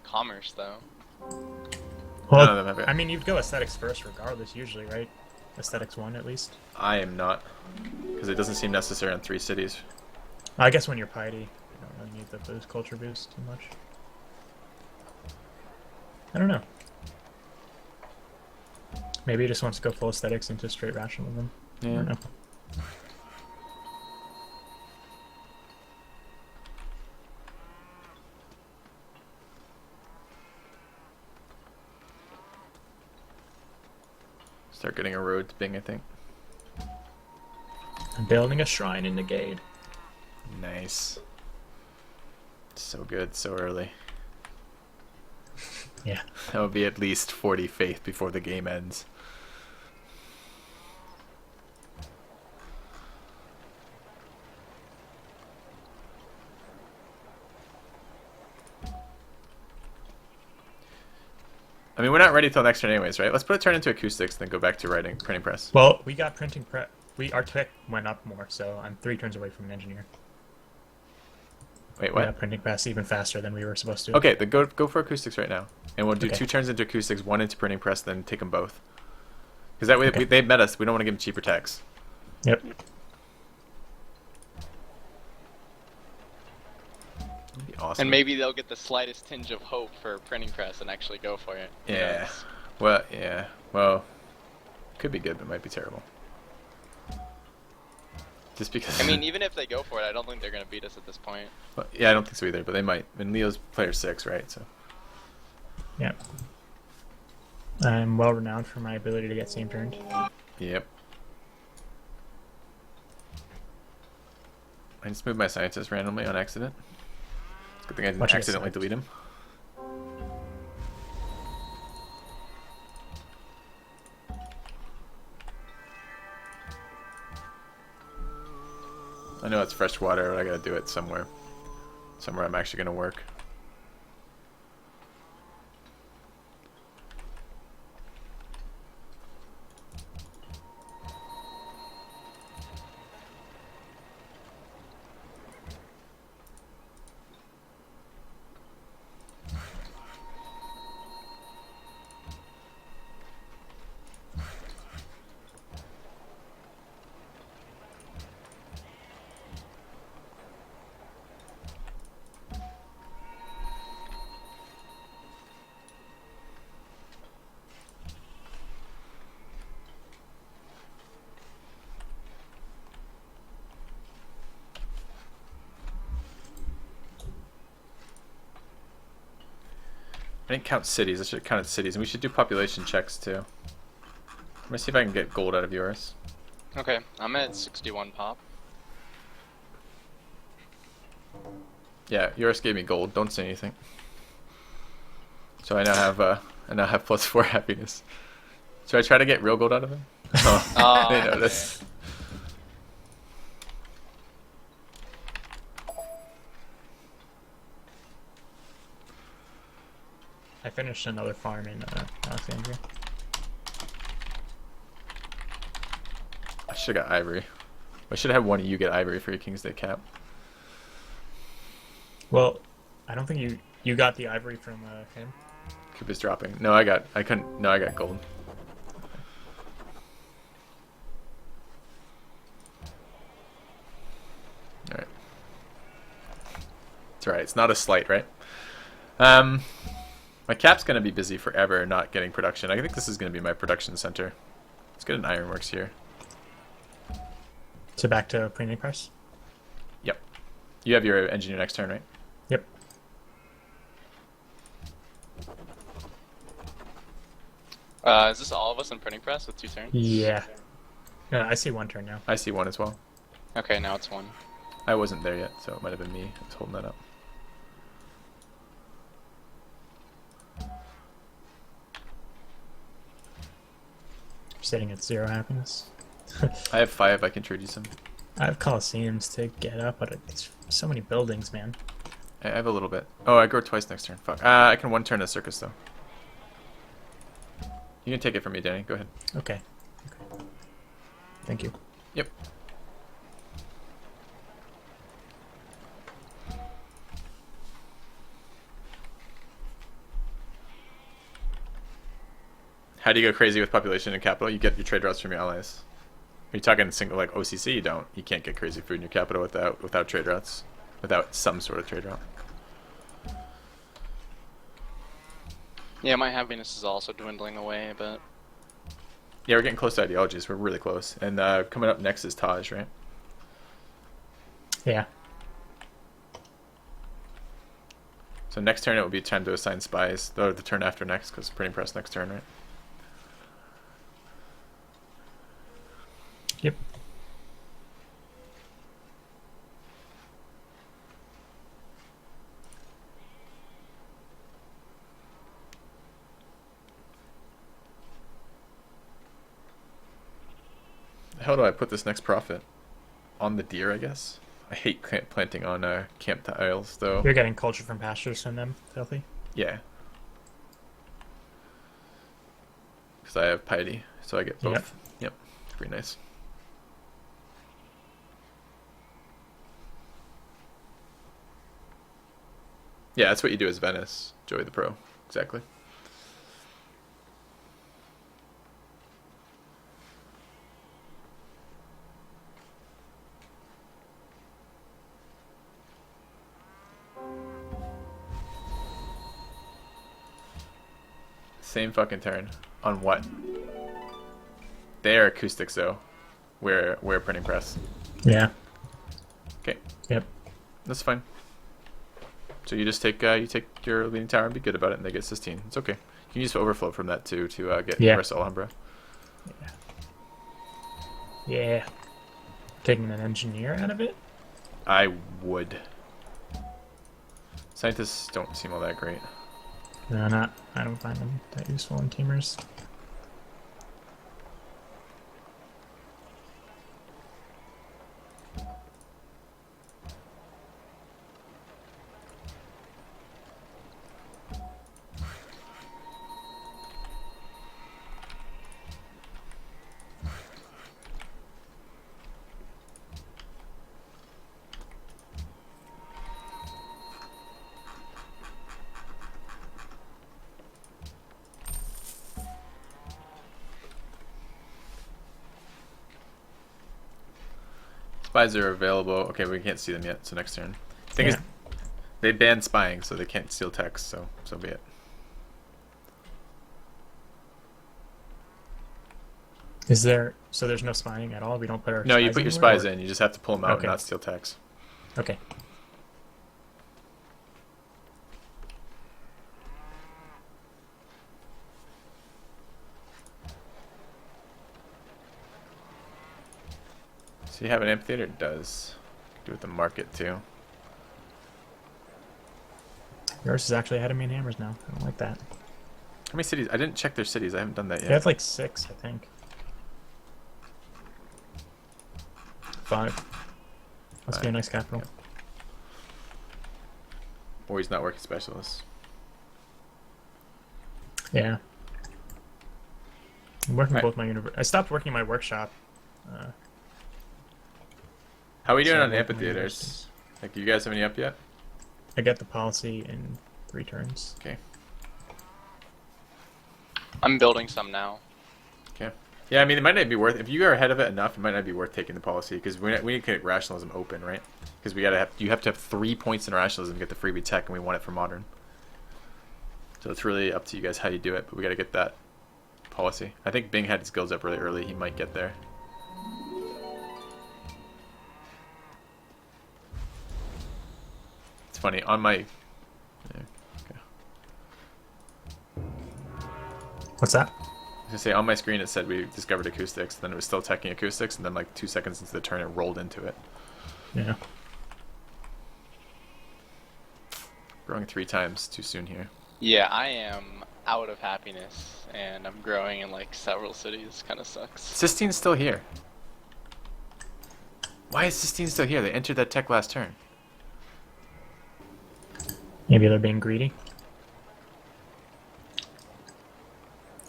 commerce though. Well, None of them have it. I mean, you'd go aesthetics first regardless, usually, right? Aesthetics 1, at least. I am not, because it doesn't seem necessary on 3 cities. I guess when you're piety, you don't really need the boost, culture boost too much. I don't know. Maybe he just wants to go full aesthetics into straight rationalism. Yeah. I don't know. Start getting a road to Bing, I think. I'm building a shrine in the Gade. Nice. So good, so early. Yeah. That would be at least 40 faith before the game ends. I mean, we're not ready till next turn anyways, right? Let's put a turn into acoustics, then go back to writing, printing press. Well, we got printing prep. Our tech went up more, so I'm 3 turns away from an engineer. Wait, We what? got printing press even faster than we were supposed to. Okay, then go for acoustics right now. And we'll do Okay. 2 turns into acoustics, 1 into printing press, then take them both. Because that way Okay. they met us. We don't want to give them cheaper techs. Yep. That'd be awesome. And maybe they'll get the slightest tinge of hope for printing press and actually go for it. Who Yeah. knows? Well, yeah. Well, could be good, but might be terrible. Just because. I mean, even if they go for it, I don't think they're gonna beat us at this point. Well, yeah, I don't think so either, but they might. And Leo's player 6, right? So. Yep. I'm well renowned for my ability to get same turned. Yep. I just moved my scientist randomly on accident. Good thing I didn't Watch your accidentally side. delete him. I know it's fresh water, but I gotta do it somewhere. Somewhere I'm actually gonna work. I didn't count cities. I should have counted cities, and we should do population checks too. Let me see if I can get gold out of yours. Okay, I'm at 61 pop. Yeah, yours gave me gold. Don't say anything. So I now have +4 happiness. Should I try to get real gold out of him? Oh, they noticed. I finished another farm in Alexandria. I should have got ivory. I should have had one of you get ivory for your King's Day cap. Well, I don't think you got the ivory from him. Coop is dropping. No, I got gold. Alright. It's alright, it's not a slight, right? My cap's gonna be busy forever not getting production. I think this is gonna be my production center. Let's get an ironworks here. So back to printing press. Yep. You have your engineer next turn, right? Yep. Is this all of us in printing press with 2 turns? Yeah. I see 1 turn now. I see one as well. Okay, now it's 1. I wasn't there yet, so it might have been me who was holding that up. Sitting at 0 happiness. I have 5, I can trade you some. I have Colosseums to get up, but it's so many buildings, man. I have a little bit. Oh, I grow twice next turn. Fuck. I can 1 turn a circus, though. You can take it from me, Danny. Go ahead. Okay. Thank you. Yep. How do you go crazy with population and capital? You get your trade routes from your allies. Are you talking single like OCC? You don't. You can't get crazy food in your capital without trade routes, without some sort of trade route. Yeah, my happiness is also dwindling away, but Yeah, we're getting close to ideologies. We're really close. And coming up next is Taj, right? Yeah. So next turn it will be time to assign spies. Or the turn after next, because printing press next turn, right? Yep. How do I put this next profit? On the deer, I guess? I hate planting on camp tiles, though. You're getting culture from pastures from them, Filthy. Yeah. Because I have piety, so I get both. Yep. Pretty nice. Yeah, that's what you do as Venice, Joey the Pro. Exactly. Same fucking turn. On what? They're acoustics though. We're printing press. Yeah. Okay. Yep. That's fine. So you just take your leaning tower and be good about it, and they get Sistine. It's okay. You can use overflow from that too to get Rest Alhambra. Yeah. Yeah. Taking an engineer out of it? I would. Scientists don't seem all that great. No, not. I don't find them that useful in teamers. Spies are available. Okay, we can't see them yet, so next turn. Thing is, they banned spying, so they can't steal text, so be it. Is there... So there's no spying at all? We don't put our No, you spies put your anywhere, spies or... in. You just have to pull them out Okay. and not steal text. Okay. So you have an amphitheater? It does. Do with the market too. Yours is actually ahead of me in hammers now. I don't like that. How many cities? I didn't check their cities. I haven't done that yet. They have like 6, I think. 5. Must be a nice capital. Yep. Or he's not working specialists. Yeah. I'm working Right. both my I stopped working my workshop. How are we doing So on I'm working my amphitheaters? universities. Like, do you guys have any up yet? I get the policy in 3 turns. Okay. I'm building some now. Okay. Yeah, I mean, it might not be worth. If you are ahead of it enough, it might not be worth taking the policy because we need to get rationalism open, right? Because you have to have 3 points in rationalism to get the freebie tech, and we want it for modern. So it's really up to you guys how you do it, but we got to get that policy. I think Bing had his guilds up really early. He might get there. It's funny on my. Yeah, okay. What's that? I was gonna say on my screen it said we discovered acoustics, then it was still teching acoustics, and then like 2 seconds into the turn it rolled into it. Yeah. Growing 3 times too soon here. Yeah, I am out of happiness, and I'm growing in like several cities. Kind of sucks. Sistine's still here. Why is Sistine still here? They entered that tech last turn. Maybe they're being greedy.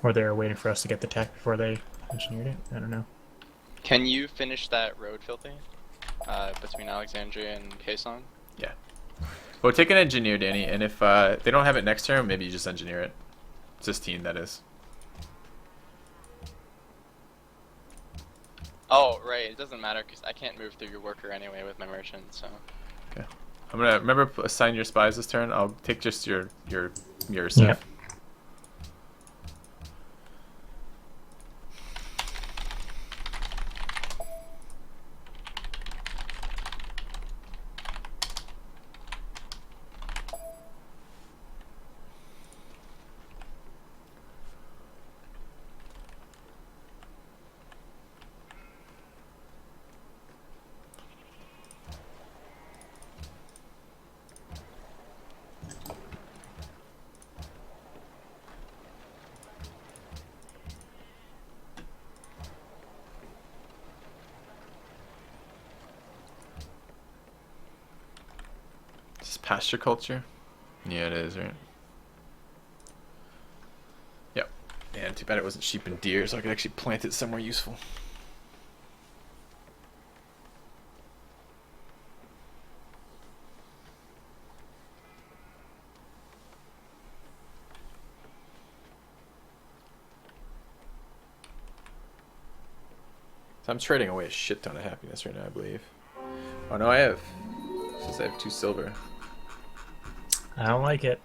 Or they're waiting for us to get the tech before they engineered it. I don't know. Can you finish that road, Filthy? Between Alexandria and Kaesong? Yeah. Well, take an engineer, Danny, and if they don't have it next turn, maybe you just engineer it. Sistine, that is. Oh, right. It doesn't matter because I can't move through your worker anyway with my merchant. So. Okay. I'm gonna remember assign your spies this turn. I'll take just your stuff. Yep. Is this pasture culture? Yeah, it is, right? Yep. Yeah, too bad it wasn't sheep and deer, so I could actually plant it somewhere useful. So I'm trading away a shit ton of happiness right now, I believe. Oh no, I have. Since I have 2 silver. I don't like it.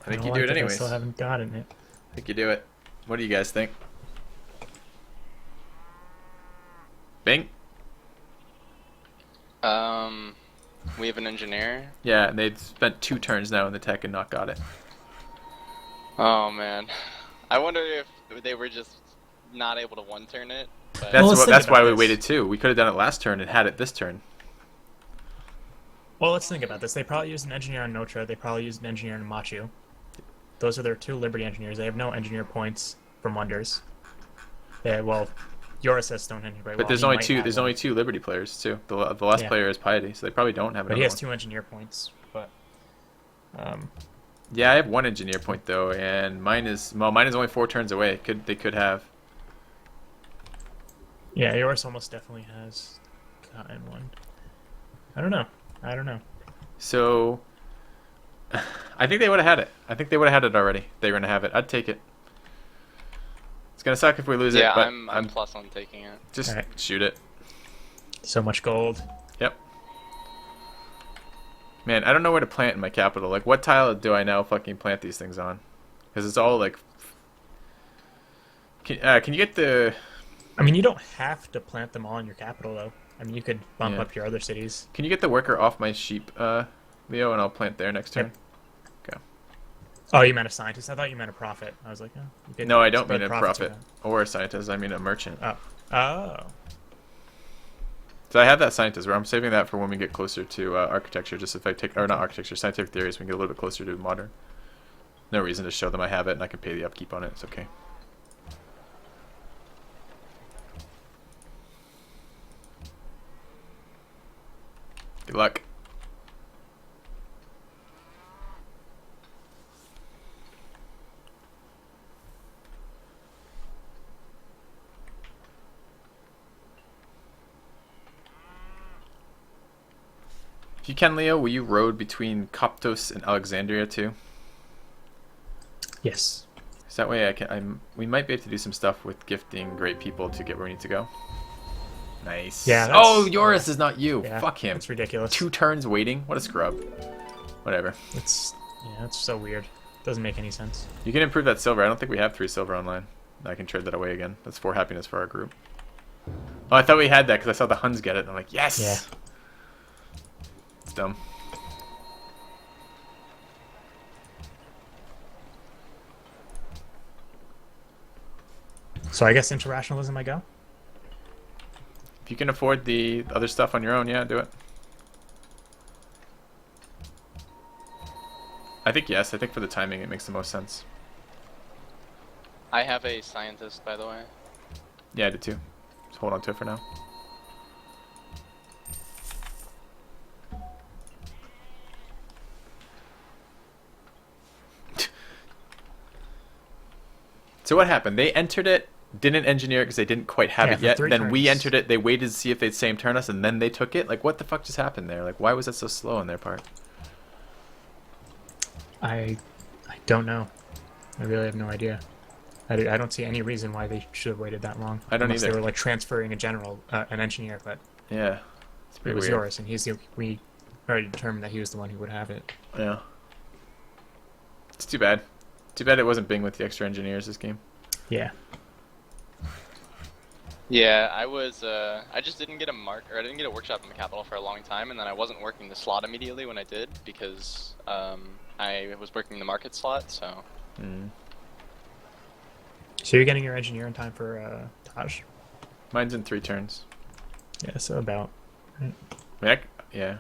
I think don't you do like it anyways. I still haven't gotten it. I think you do it. What do you guys think? Bing? We have an engineer. Yeah, and they've spent 2 turns now in the tech and not got it. Oh man, I wonder if they were just not able to one-turn it. But... That's why we waited 2. We could have done it last turn and had it this turn. Well, let's think about this. They probably used an engineer on Notra. They probably used an engineer on Machu. Those are their 2 Liberty engineers. They have no engineer points from Wonders. Yeah, well, Yoruus has Stonehenge. Right? But there's only 2. There's only 2 Liberty players too. The last player is Piety, so they probably don't have. But he has 2 engineer points. But yeah, I have 1 engineer point though, and mine is only 4 turns away. They could have. Yeah, Yoruus almost definitely has gotten 1. I don't know. So, I think they would have had it. I think they would have had it already. They were gonna have it. I'd take it. It's gonna suck if we lose it. Yeah, but I'm plus on taking it. Just right. shoot it. So much gold. Yep. Man, I don't know where to plant in my capital. Like, what tile do I now fucking plant these things on? Because it's all like. Can you get the? I mean, you don't have to plant them all in your capital, though. I mean, you could bump up your other cities. Can you get the worker off my sheep, Leo, and I'll plant there next turn? Okay. Oh, you meant a scientist? I thought you meant a prophet. I was like, oh. No, I don't mean a prophet or a scientist. I mean a merchant. Oh. So I have that scientist where I'm saving that for when we get closer to architecture. Just if I take, or not architecture, scientific theories, we can get a little bit closer to modern. No reason to show them I have it, and I can pay the upkeep on it. It's okay. Good luck. If you can, Leo, will you road between Coptos and Alexandria too? Yes. So that way we might be able to do some stuff with gifting great people to get where we need to go. Nice. Yeah. Oh, Yoruus is not you. Yeah, Fuck him. It's ridiculous. 2 turns waiting. What a scrub. Whatever. It's so weird. Doesn't make any sense. You can improve that silver. I don't think we have 3 silver online. I can trade that away again. That's 4 happiness for our group. Oh, I thought we had that because I saw the Huns get it. And I'm like, yes. Yeah. It's dumb. So I guess internationalism I go? If you can afford the other stuff on your own, yeah, do it. I think yes. I think for the timing it makes the most sense. I have a scientist, by the way. Yeah, I did too. Just hold on to it for now. So what happened? They entered it, didn't engineer it because they didn't quite have it yet. Then we entered it, they waited to see if they'd same turn us, and then they took it? Like, what the fuck just happened there? Like, why was that so slow on their part? I don't know. I really have no idea. I don't see any reason why they should have waited that long. I don't unless either. they were like transferring an engineer, but Yeah. It's it pretty was weird. Yoruus, and we already determined that he was the one who would have it. Yeah. It's too bad. Too bad it wasn't Bing with the extra engineers this game. Yeah. Yeah, I just didn't get I didn't get a workshop in the capital for a long time, and then I wasn't working the slot immediately when I did, because, I was working the market slot, so. Mm. So you're getting your engineer in time for Taj? Mine's in 3 turns. Yeah, so about. Right. I mean, yeah.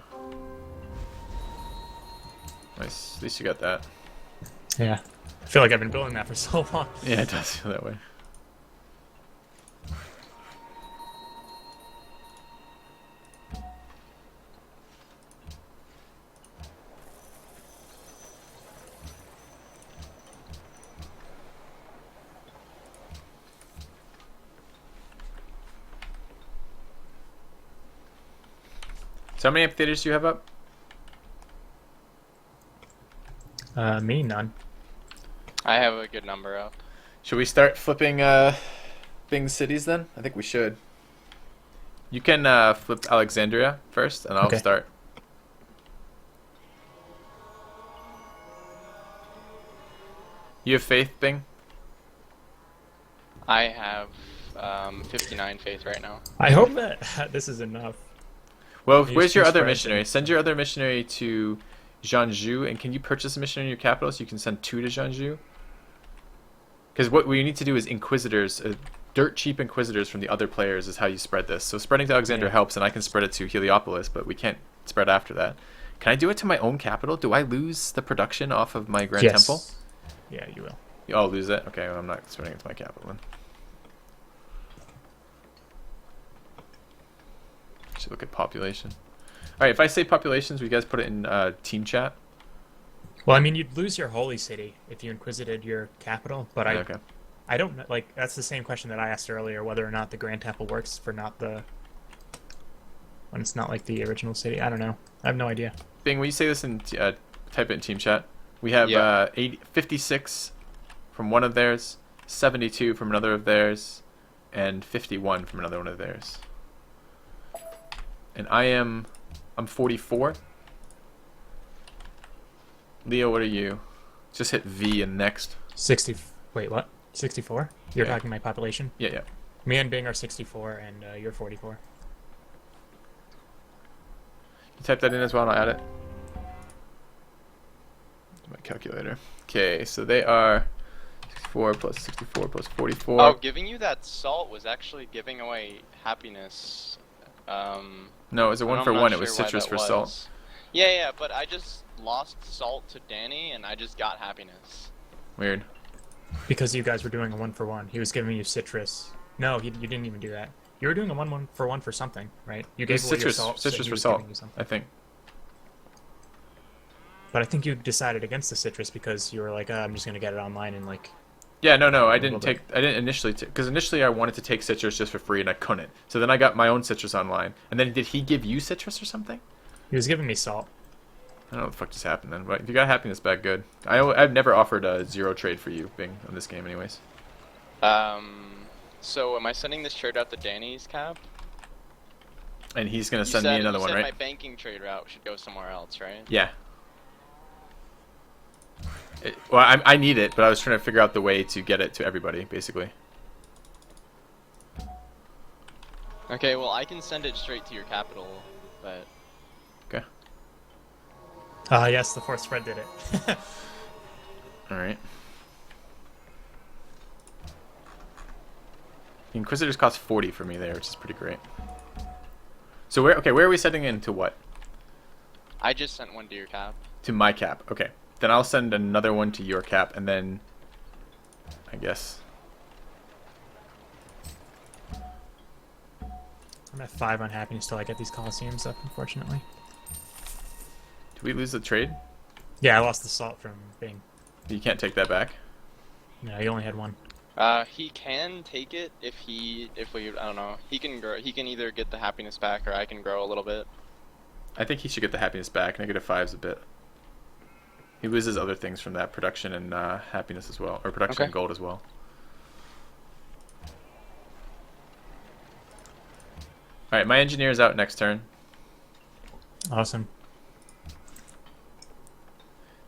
Nice. At least you got that. Yeah. I feel like I've been building that for so long. Yeah, it does feel that way. So how many amphitheaters do you have up? Me, none. I have a good number up. Should we start flipping Bing cities then? I think we should. You can flip Alexandria first, and I'll Okay. start. You have faith, Bing? I have 59 faith right now. I hope that this is enough. Well, Use where's your two other spreads missionary? and- Send your other missionary to Jeonju, and can you purchase a missionary in your capital so you can send 2 to Jeonju? Because what we need to do is inquisitors, dirt cheap inquisitors from the other players is how you spread this. So spreading to Alexandria Yeah. helps, and I can spread it to Heliopolis, but we can't spread after that. Can I do it to my own capital? Do I lose the production off of my Grand Yes. Temple? Yeah, you will. I'll lose it? Okay, well, I'm not spreading it to my capital then. Should look at population. Alright, if I say populations, will you guys put it in team chat? Well, I mean, you'd lose your holy city if you inquisited your capital, but Okay. I don't know. Like, that's the same question that I asked earlier, whether or not the Grand Temple works for when it's not like the original city. I don't know. I have no idea. Bing, will you say this in type it in team chat? We have Yeah. 56 from one of theirs, 72 from another of theirs, and 51 from another one of theirs. And I'm 44. Leo, what are you? Just hit V and next. 60. Wait, what? 64? You're Yeah. talking my population? Yeah, yeah. Me and Bing are 64, and you're 44. You type that in as well, and I'll add it. My calculator. Okay, so they are 64 plus 64 plus 44. Oh, giving you that salt was actually giving away happiness. No, it was a one I'm for not one. It sure was why citrus that for was. salt. Yeah, but I just lost salt to Danny, and I just got happiness. Weird. Because you guys were doing a 1-for-1. He was giving you citrus. No, you didn't even do that. You were doing a 1-for-1 for something, right? You It was gave away your citrus, salt. so citrus he for was salt, giving you something. I think. But I think you decided against the citrus because you were like, I'm just gonna get it online and like. Yeah, no, I A didn't little take. I didn't initially because initially I wanted to take citrus just for free and I couldn't. So then I got my own citrus online. And then did he give you citrus or something? He was giving me salt. I don't know what the fuck just happened then. But if you got happiness back, good. I've never offered a 0 trade for you, Bing, on this game, anyways. So am I sending this trade out to Danny's cap? And he's gonna You send said, me another you one, said right? my banking trade route should go somewhere else, right? Yeah. Well, I need it, but I was trying to figure out the way to get it to everybody, basically. Okay, well I can send it straight to your capital, but Okay. Yes, the fourth spread did it. All right. The Inquisitors cost 40 for me there, which is pretty great. So where are we setting in to what? I just sent one to your cap. To my cap. Okay. Then I'll send another one to your cap, and then I guess. I'm at 5 on happiness till I get these Colosseums up, unfortunately. Did we lose the trade? Yeah, I lost the salt from Bing. You can't take that back. No, he only had 1. He can take it if we, I don't know, he can grow, he can either get the happiness back or I can grow a little bit. I think he should get the happiness back. -5's a bit. He loses other things from that, production and happiness as well, or production Okay. and gold as well. Alright, my engineer is out next turn. Awesome.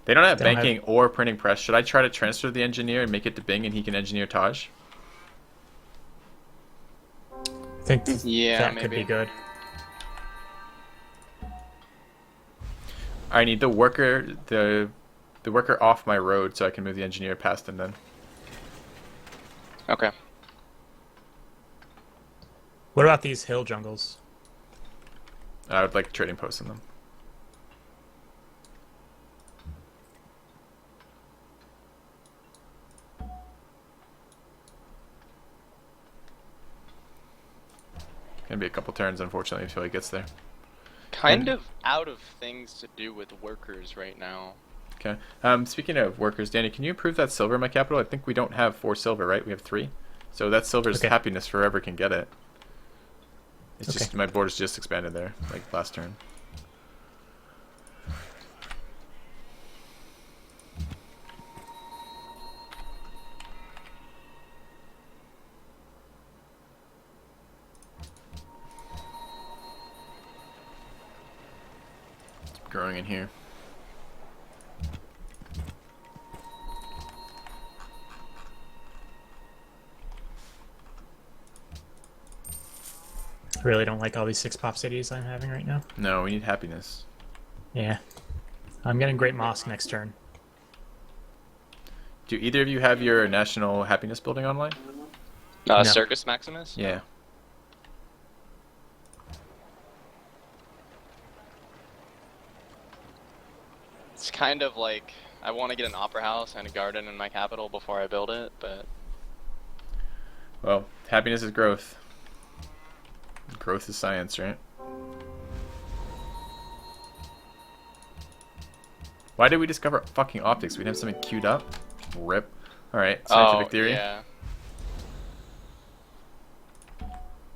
They don't have They don't banking or printing press. Should I try to transfer the engineer and make it to Bing and he can engineer Taj? I think Yeah, that maybe. could be good. I need the worker off my road so I can move the engineer past him then. Okay. What about these hill jungles? I would like trading posts on them. Gonna be a couple turns, unfortunately, until he gets there. Kind of out of things to do with workers right now. Okay. Speaking of workers, Danny, can you improve that silver in my capital? I think we don't have 4 silver, right? We have 3. So that silver's Okay. happiness for whoever can get it. It's Okay. just my border's just expanded there, like last turn. It's growing in here. I really don't like all these 6-pop cities I'm having right now. No, we need happiness. Yeah. I'm getting Great Mosque next turn. Do either of you have your national happiness building online? No. Circus Maximus? Yeah. It's kind of like I want to get an opera house and a garden in my capital before I build it, but Well, happiness is growth. Growth is science, right? Why did we discover fucking optics? We'd have something queued up. Rip. Alright, scientific theory. Yeah.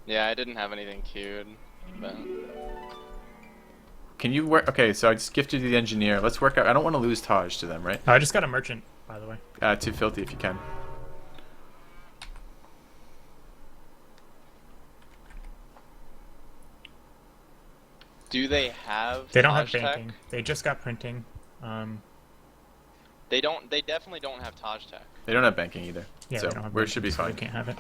Yeah, I didn't have anything queued, but Can you work? Okay, so I just gifted you the engineer. Let's work out. I don't want to lose Taj to them, right? Oh, I just got a merchant, by the way. To Filthy if you can. do they have They don't have Taj Tech? banking. They just got printing. They don't. They definitely don't have Taj Tech. They don't have banking either. Yeah, so they don't have we banking, should be so fine. they can't have it.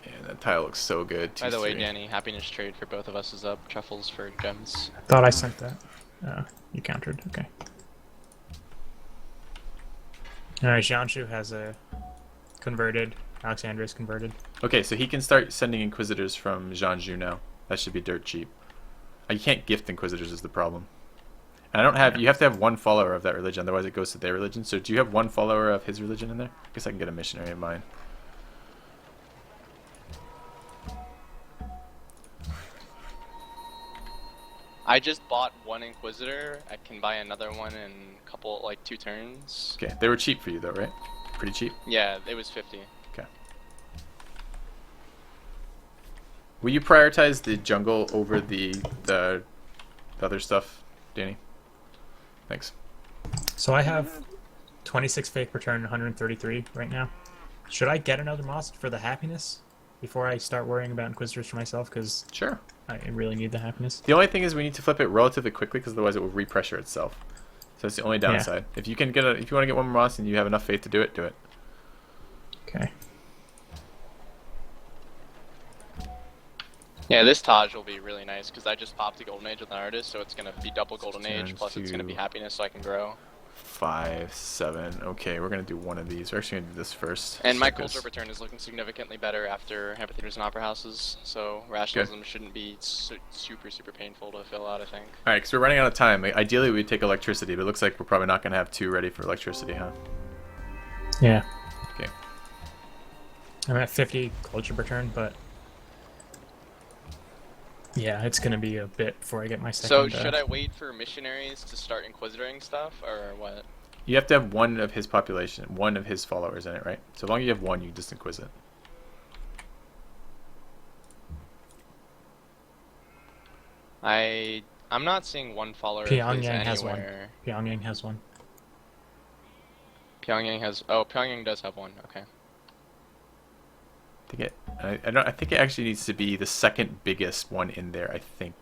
Yeah, that tile looks so good. By the way, 2-3. Danny, happiness trade for both of us is up. Truffles for gems. Thought I sent that. You countered. Okay. Alright, Jianshu has a converted. Alexandra's converted. Okay, so he can start sending Inquisitors from Jianzhu now. That should be dirt cheap. You can't gift Inquisitors is the problem. And I don't have... You have to have one follower of that religion, otherwise it goes to their religion. So do you have one follower of his religion in there? I guess I can get a missionary of mine. I just bought one Inquisitor. I can buy another one in a couple, like 2 turns. Okay, they were cheap for you though, right? Pretty cheap? Yeah, it was 50. Okay. Will you prioritize the jungle over the other stuff, Danny? Thanks. So I have 26 faith per turn, 133 right now. Should I get another mosque for the happiness before I start worrying about Inquisitors for myself? Because Sure. I really need the happiness. The only thing is we need to flip it relatively quickly because otherwise it will repressure itself. So that's the only downside. If you can if you want to get one more moss and you have enough faith to do it, do it. Okay. Yeah, this Taj will be really nice because I just popped a Golden Age with an artist, so it's gonna be double Golden Age Turn plus it's gonna be to- happiness, so I can grow. 5, 7. Okay, we're gonna do one of these. We're actually gonna do this first. And my Circus. culture return is looking significantly better after amphitheaters and opera houses, so rationalism shouldn't be super painful to fill out, I think. All right, because we're running out of time. Like, ideally, we'd take electricity, but it looks like we're probably not gonna have 2 ready for electricity, huh? Yeah. Okay. I'm at 50 culture per turn, but yeah, it's gonna be a bit before I get my second. So should I wait for missionaries to start inquisitoring stuff, or what? You have to have one of his population, one of his followers in it, right? So as long as you have one, you just inquisit. I'm not seeing one follower of his Pyongyang has one. anywhere. Pyongyang has one. Pyongyang has. Oh, Pyongyang does have one. Okay. I think it actually needs to be the second biggest one in there, I think.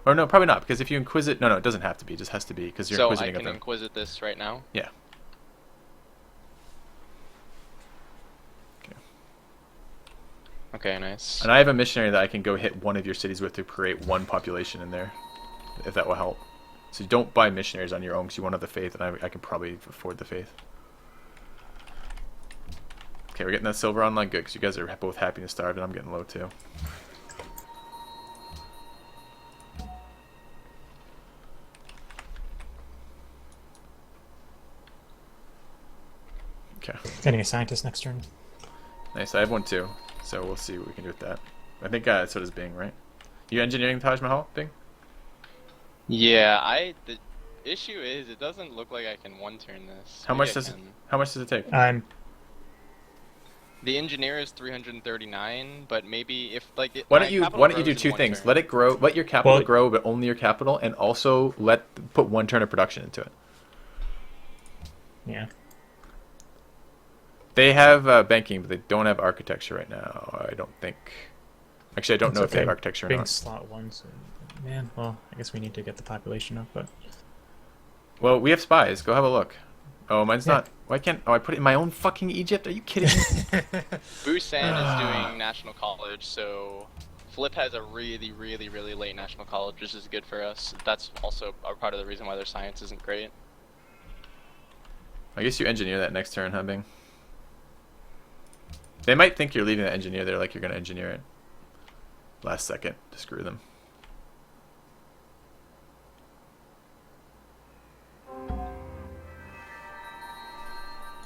Or no, probably not, because if you inquisit... No, it doesn't have to be. It just has to be, because you're inquisiting of them. So I can inquisit this right now? Yeah. Okay, nice. And I have a missionary that I can go hit one of your cities with to create one population in there, if that will help. So don't buy missionaries on your own because you won't have the faith, and I can probably afford the faith. Okay, we're getting that silver online good because you guys are both happy to starve, and I'm getting low too. Okay. Getting a scientist next turn. Nice, I have one too, so we'll see what we can do with that. I think so does Bing, right? You engineering Taj Mahal, Bing? Yeah, the issue is it doesn't look like I can one-turn this. How much does it take? The engineer is 339, but maybe if like why don't you do two things? Turn. Let it grow, let your capital grow, but only your capital, and also put one turn of production into it. Yeah. They have banking, but they don't have architecture right now. I don't think. Actually, I don't know if they have architecture or Big not. slot one, so man. Well, I guess we need to get the population up, but. Well, we have spies. Go have a look. Oh, mine's not. Why can't? Oh, I put it in my own fucking Egypt. Are you kidding me? Busan is doing national college, so Flipp has a really, really, really late national college, which is good for us. That's also a part of the reason why their science isn't great. I guess you engineer that next turn, huh, Bing? They might think you're leaving that engineer there, like you're gonna engineer it last second to screw them.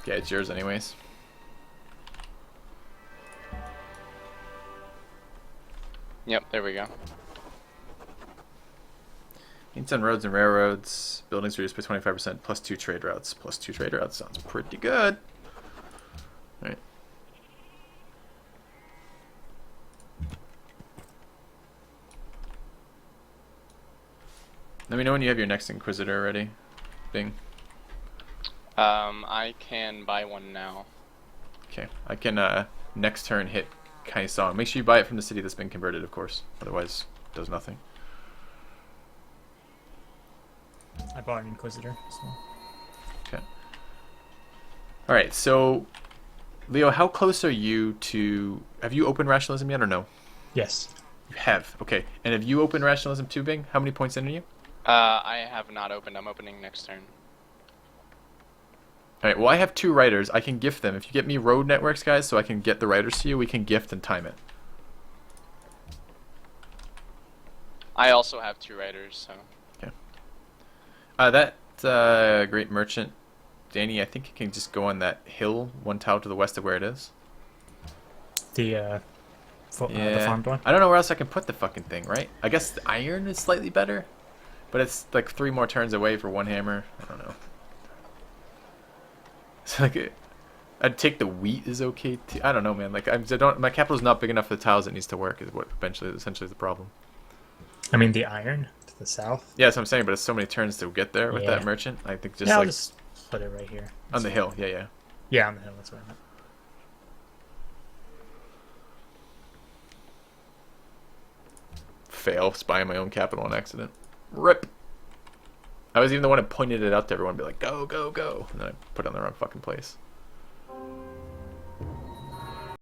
Yeah, it's yours anyways. Yep, there we go. Needs on roads and railroads. Buildings reduced by 25%, plus 2 trade routes. Plus 2 trade routes sounds pretty good. Alright. Let me know when you have your next Inquisitor ready, Bing. I can buy one now. Okay, I can next turn hit Kaisong. Make sure you buy it from the city that's been converted, of course. Otherwise, it does nothing. I bought an Inquisitor. So. Okay. Alright, so Leo, how close are you to... Have you opened rationalism yet or no? Yes. You have. Okay. And have you opened rationalism too, Bing? How many points in are you? I have not opened. I'm opening next turn. Alright, well I have 2 writers. I can gift them. If you get me road networks, guys, so I can get the writers to you, we can gift and time it. I also have 2 writers, so... Okay. That great merchant, Danny, I think you can just go on that hill, 1 tile to the west of where it is. The farmed one? I don't know where else I can put the fucking thing, right? I guess the iron is slightly better, but it's like 3 more turns away for 1 hammer. I don't know. It's like I'd take the wheat is okay too. I don't know, man. Like my capital's not big enough for the tiles it needs to work. Is what essentially is the problem. I mean the iron to the south. Yeah, that's what I'm saying. But it's so many turns to get there with that merchant. I think just I'll like just put it right here. On the hill. Yeah. Yeah, on the hill. That's what I meant. Fail spying my own capital on accident. Rip. I was even the one that pointed it out to everyone, be like, go, go, go, and then I put it on the wrong fucking place.